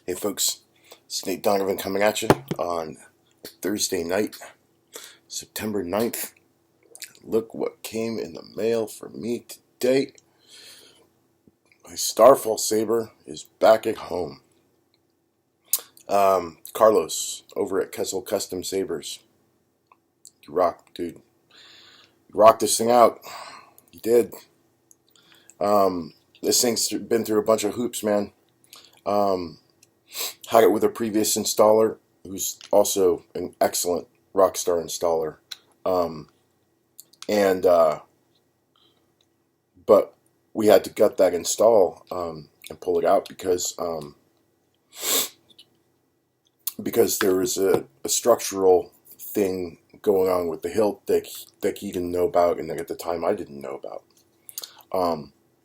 Hey folks, it's Nate Donovan coming at you on Thursday night, September 9th. Look what came in the mail for me today. My StarFall Saber is back at home. Carlos over at Kessel Custom Sabers. You rock, dude. You rocked this thing out. You did. This thing's been through a bunch of hoops, man. Had it with a previous installer who's also an excellent Rockstar installer. But we had to gut that install and pull it out because there was a structural thing going on with the hilt that he didn't know about, and that at the time I didn't know about.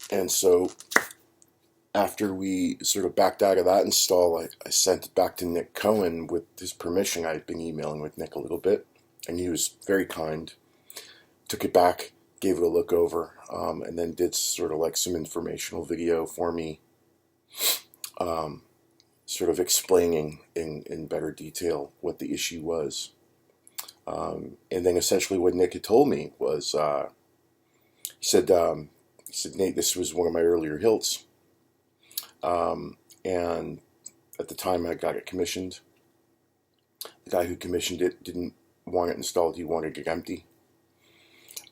And so after we sort of backed out of that install, I sent it back to Nick Cohen with his permission. I had been emailing with Nick a little bit, and he was very kind. Took it back, gave it a look over, and then did sort of like some informational video for me, sort of explaining in better detail what the issue was. And then essentially what Nick had told me was, he said, Nate, this was one of my earlier hilts. And at the time I got it commissioned. The guy who commissioned it didn't want it installed, he wanted it empty.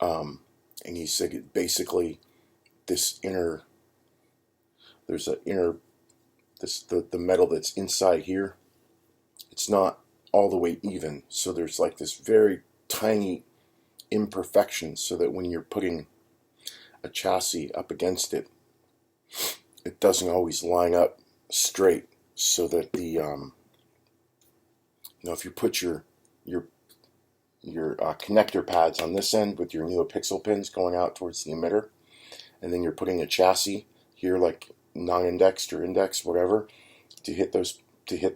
And he said basically there's the metal that's inside here, it's not all the way even, so there's like this very tiny imperfection, so that when you're putting a chassis up against it, it doesn't always line up straight, so that the if you put your connector pads on this end with your NeoPixel pins going out towards the emitter, and then you're putting a chassis here, like non-indexed or indexed, whatever, to hit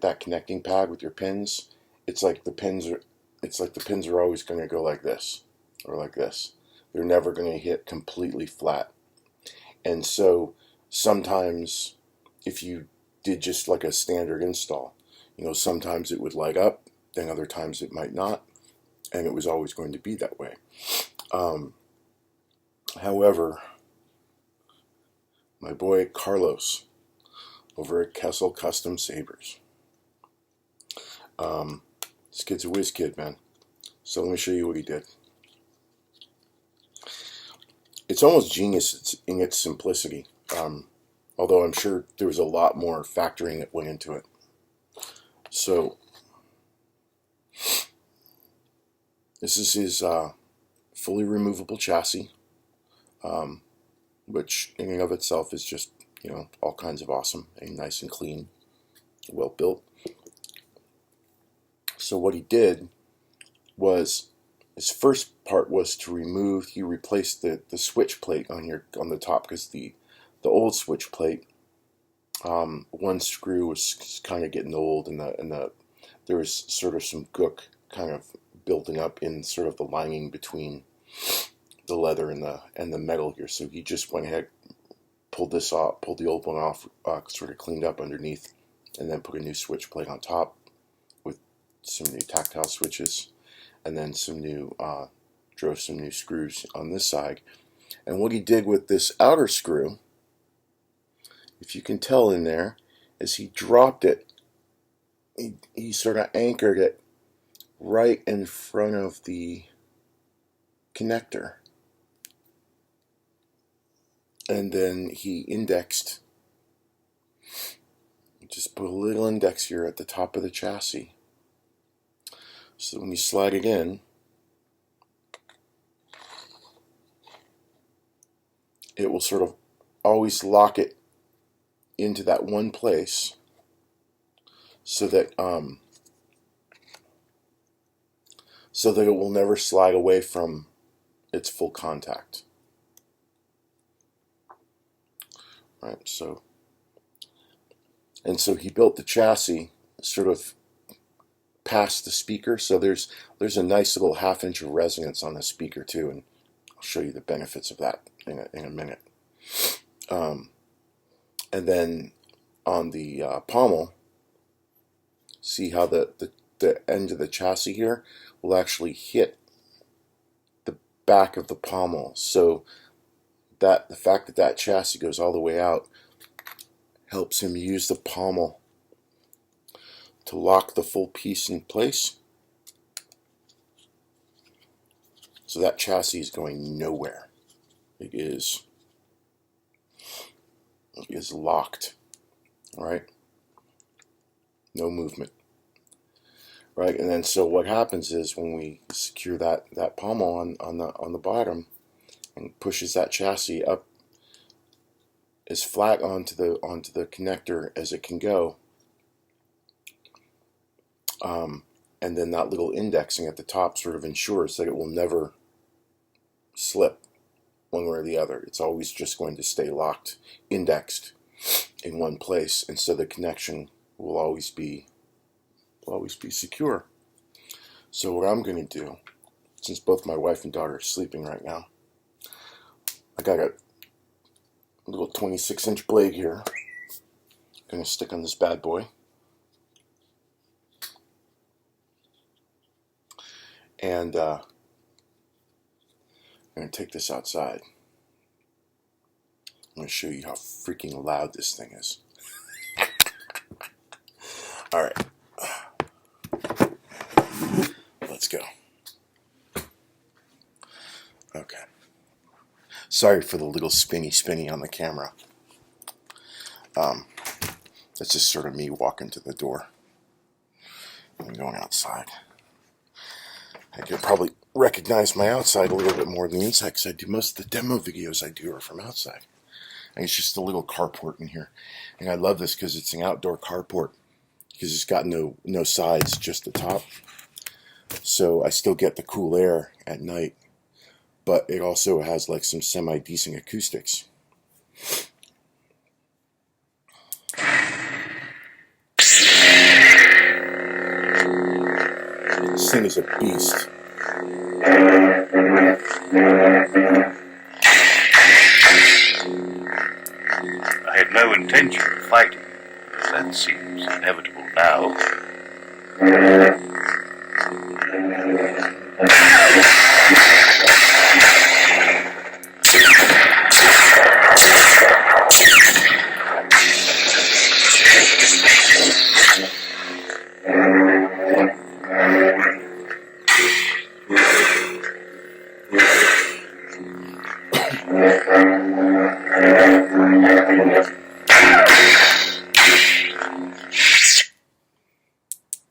that connecting pad with your pins. It's like the pins are always going to go like this or like this. They're never going to hit completely flat. And so sometimes if you did just like a standard install, sometimes it would light up, then other times it might not. And it was always going to be that way. However, my boy Carlos over at Kessel Custom Sabers, this kid's a whiz kid, man. So let me show you what he did. It's almost genius in its simplicity, although I'm sure there was a lot more factoring that went into it. So this is his fully removable chassis, which in and of itself is just, all kinds of awesome and nice and clean, well built. So what he did was, his first part was he replaced the switch plate on the top, because the old switch plate, one screw was kind of getting old, and there was sort of some gook kind of building up in sort of the lining between the leather and the metal here. So he just went ahead, pulled the old one off, sort of cleaned up underneath, and then put a new switch plate on top with some new tactile switches, and then drove some new screws on this side. And what he did with this outer screw, if you can tell in there, is he dropped it, he sort of anchored it right in front of the connector, and then he indexed, just put a little index here at the top of the chassis, so when you slide it in, it will sort of always lock it into that one place, so that it will never slide away from its full contact. Right, so he built the chassis sort of past the speaker, so there's a nice little 1/2 inch of resonance on the speaker too, and I'll show you the benefits of that in a minute. And then on the pommel, see how the end of the chassis here will actually hit the back of the pommel. So that the fact that that chassis goes all the way out helps him use the pommel to lock the full piece in place. So that chassis is going nowhere. It is locked. All right? No movement. Right? And then so what happens is when we secure that pommel on the bottom and pushes that chassis up as flat onto the connector as it can go, and then that little indexing at the top sort of ensures that it will never slip one way or the other. It's always just going to stay locked, indexed in one place, and so the connection will always be secure. So what I'm going to do, since both my wife and daughter are sleeping right now, I got a little 26-inch blade here. I'm going to stick on this bad boy. And I'm going to take this outside. I'm going to show you how freaking loud this thing is. All right. Let's go. Okay. Sorry for the little spinny on the camera. That's just sort of me walking to the door and going outside. I could probably recognize my outside a little bit more than the inside because I do most of the demo videos I do are from outside. And it's just a little carport in here. And I love this because it's an outdoor carport because it's got no sides, just the top. So I still get the cool air at night, but it also has like some semi-decent acoustics. This thing is a beast. I had no intention of fighting, but that seems inevitable now.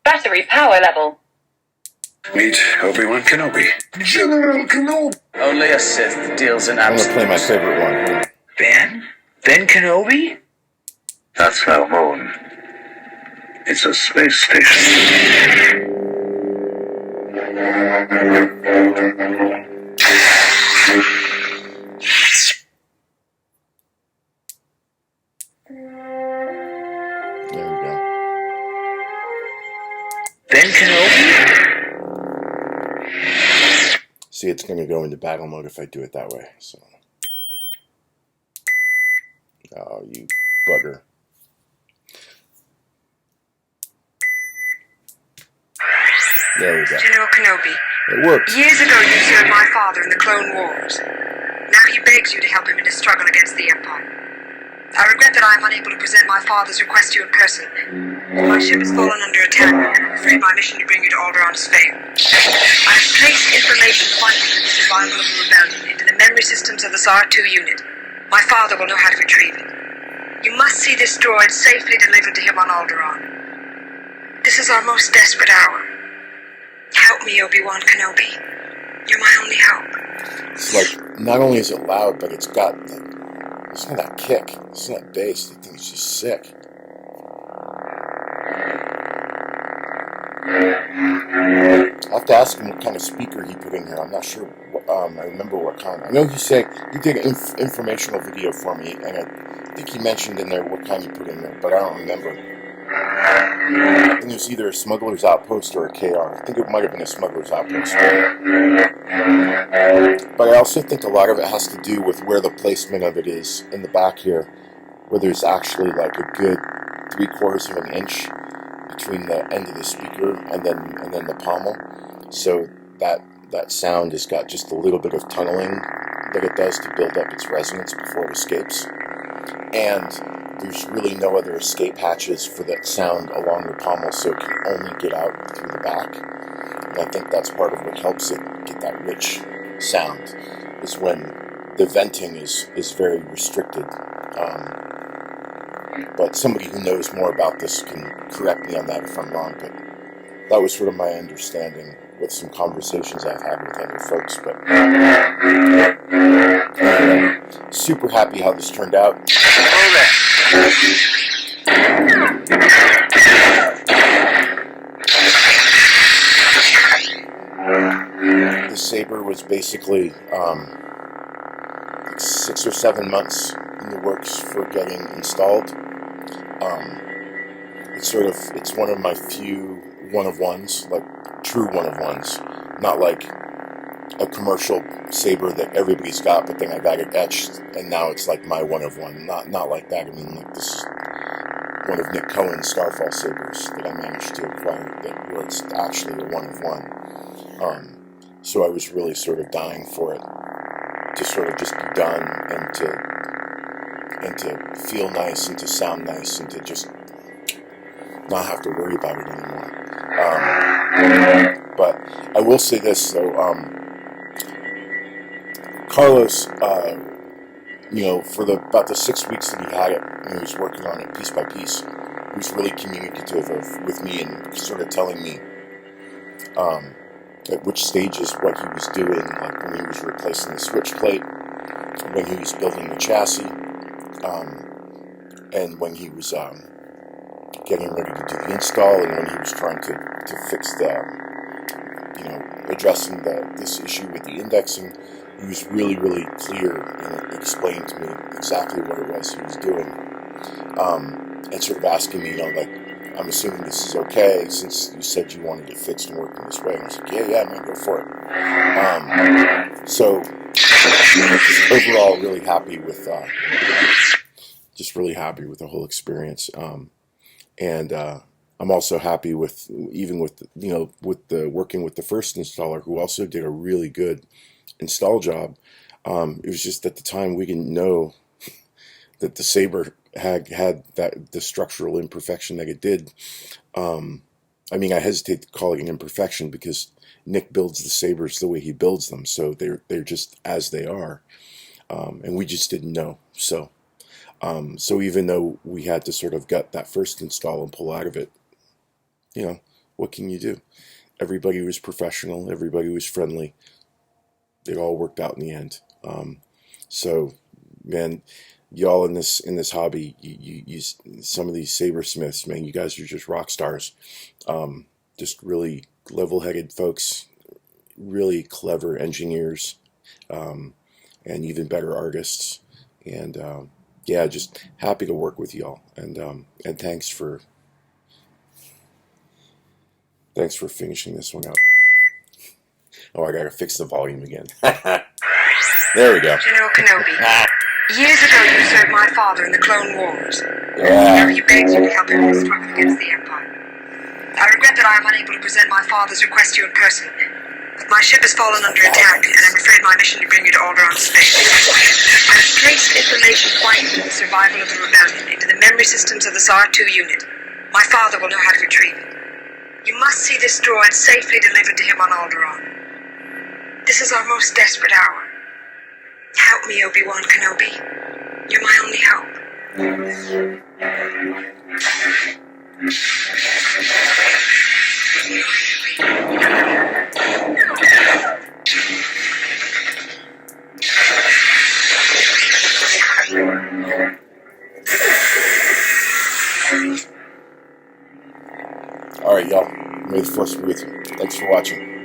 Battery power level. Meet Obi-Wan Kenobi. General Kenobi. Only a Sith deals in I'm going to play my absolutes. favorite one here. Ben Kenobi? That's Valmon. It's a space station. There we go. Ben Kenobi? See, it's going to go into battle mode if I do it that way. So, oh, you bugger. There we go. General Kenobi, It worked. years ago you served my father in the Clone Wars. Now he begs you to help him in his struggle against the Empire. I regret that I am unable to present my father's request to you in person. My ship has fallen under attack, and I'm afraid my mission to bring you to Alderaan has failed. I have placed information pointing to the survival of the rebellion into the memory systems of the SAR-2 unit. My father will know how to retrieve it. You must see this droid safely delivered to him on Alderaan. This is our most desperate hour. Help me, Obi-Wan Kenobi. You're my only hope. It's like, not only is it loud, but it's got that kick. It's that bass. That thing's just sick. I'll have to ask him what kind of speaker he put in here. I'm not sure. I remember what kind. I know he said he did an informational video for me, and I think he mentioned in there what kind he put in there, but I don't remember. I think it was either a Smuggler's Outpost or a KR. I think it might have been a Smuggler's Outpost. But I also think a lot of it has to do with where the placement of it is in the back here, where there's actually like a good 3/4 of an inch between the end of the speaker and then the pommel, so that sound has got just a little bit of tunneling that it does to build up its resonance before it escapes. And there's really no other escape hatches for that sound along the pommel, so it can only get out through the back. And I think that's part of what helps it get that rich sound, is when the venting is very restricted. But somebody who knows more about this can correct me on that if I'm wrong, but that was sort of my understanding with some conversations I've had with other folks. But anyway, super happy how this turned out. The Saber was basically 6 or 7 months in the works for getting installed. It's one of my few one-of-ones, like true one-of-ones, not like a commercial Saber that everybody's got, but then I got it etched, and now it's like my one-of-one. Not like that. I mean, like, this is one of Nick Cohen's StarFall Sabers that I managed to acquire, where it's actually a one-of-one. So I was really sort of dying for it to sort of just be done, and to feel nice, and to sound nice, and to just not have to worry about it anymore. But I will say this though, Carlos, for about the 6 weeks that he had it, and he was working on it piece by piece, he was really communicative with me and sort of telling me at which stages what he was doing, like when he was replacing the switch plate, when he was building the chassis, and when he was getting ready to do the install, and when he was trying to fix addressing this issue with the indexing. He was really, really clear and explained to me exactly what it was he was doing, and sort of asking me, like, I'm assuming this is okay since you said you wanted it fixed and working this way. And I was like, yeah, man, go for it. So just overall, really happy with the whole experience. And I'm also happy with the working with the first installer, who also did a really good install job. It was just at the time we didn't know that the Saber had the structural imperfection that it did. I hesitate to call it an imperfection because Nick builds the Sabers the way he builds them, so they're just as they are, and we just didn't know. So even though we had to sort of gut that first install and pull out of it, what can you do? Everybody was professional. Everybody was friendly. It all worked out in the end. So, man, y'all in this hobby, you some of these sabersmiths, man, you guys are just rock stars. Just really level-headed folks, really clever engineers, and even better artists. And just happy to work with y'all. And thanks for finishing this one out. Oh, I gotta fix the volume again. There we go. General Kenobi, years ago you served my father in the Clone Wars. Yeah. Now he begs you to help him in his struggle against the Empire. I regret that I am unable to present my father's request to you in person, but my ship has fallen under attack, and I'm afraid my mission to bring you to Alderaan space. I've placed information vital to the survival of the rebellion into the memory systems of the SAR-2 unit. My father will know how to retrieve it. You must see this droid safely delivered to him on Alderaan. This is our most desperate hour. Help me, Obi-Wan Kenobi. You're my only hope. All right, y'all. May the Force be with you. Thanks for watching.